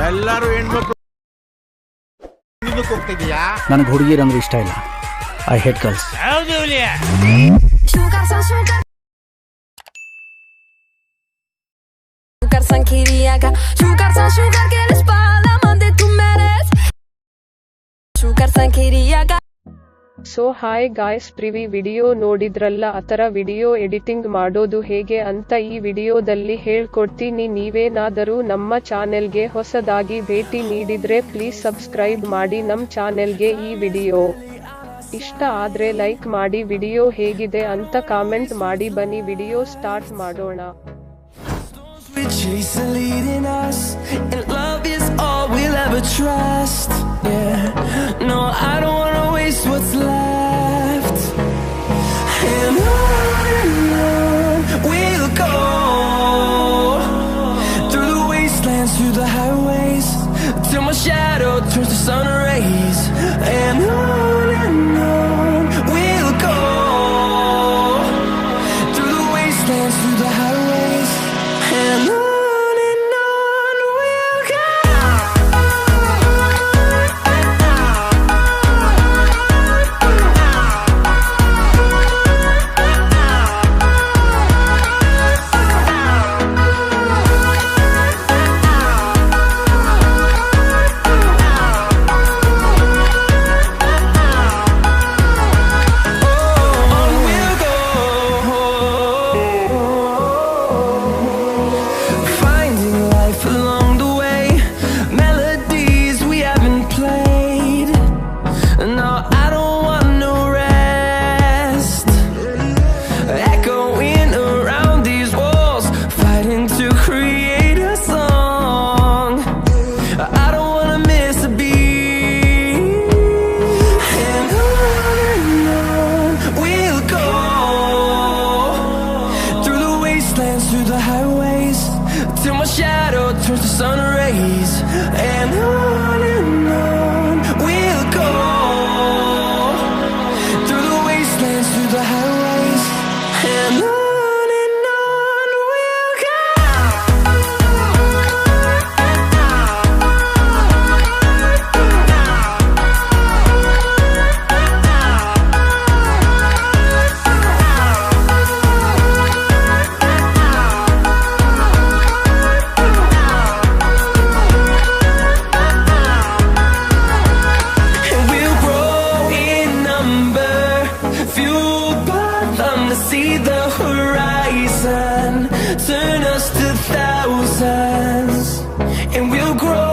ಎಲ್ಲರೂ ಹೆಣ್ಮಕ್ಳು ಹೋಗ್ತಿದ್ಯಾ? ನನಗೆ ಹುಡುಗಿರಂದ್ರೆ ಇಷ್ಟ ಇಲ್ಲ. I hate girls. So hi guys, previous video ನೋಡಿದ್ರಲ್ಲ, ಆತರ ವಿಡಿಯೋ ಎಡಿಟಿಂಗ್ ಮಾಡೋದು ಹೇಗೆ ಅಂತ ಈ ವಿಡಿಯೋದಲ್ಲಿ ಹೇಳ್ಕೊಡ್ತೀನಿ. ನೀವೇನಾದರೂ ನಮ್ಮ ಚಾನೆಲ್ಗೆ ಹೊಸದಾಗಿ ಭೇಟಿ ನೀಡಿದ್ರೆ ಪ್ಲೀಸ್ ಸಬ್ಸ್ಕ್ರೈಬ್ ಮಾಡಿ ನಮ್ಮ ಚಾನೆಲ್ಗೆ. ಈ ವಿಡಿಯೋ ಇಷ್ಟ ಆದ್ರೆ ಲೈಕ್ ಮಾಡಿ, ವಿಡಿಯೋ ಹೇಗಿದೆ ಅಂತ ಕಾಮೆಂಟ್ ಮಾಡಿ. ಬನ್ನಿ ವಿಡಿಯೋ ಸ್ಟಾರ್ಟ್ ಮಾಡೋಣ. Chasing leading us, and love is all we'll ever trust. Yeah, no, I don't wanna waste what's left. And on we'll go, through the wastelands, through the highways, till my shadow turns to sun rays. And on we'll go, through the wastelands, through the highways, and on. Through the highways, till my shadow turns to sun rays. And on we'll go, through the wastelands, through the highways, and on we'll go. See the horizon, turn us to thousands, and we'll grow.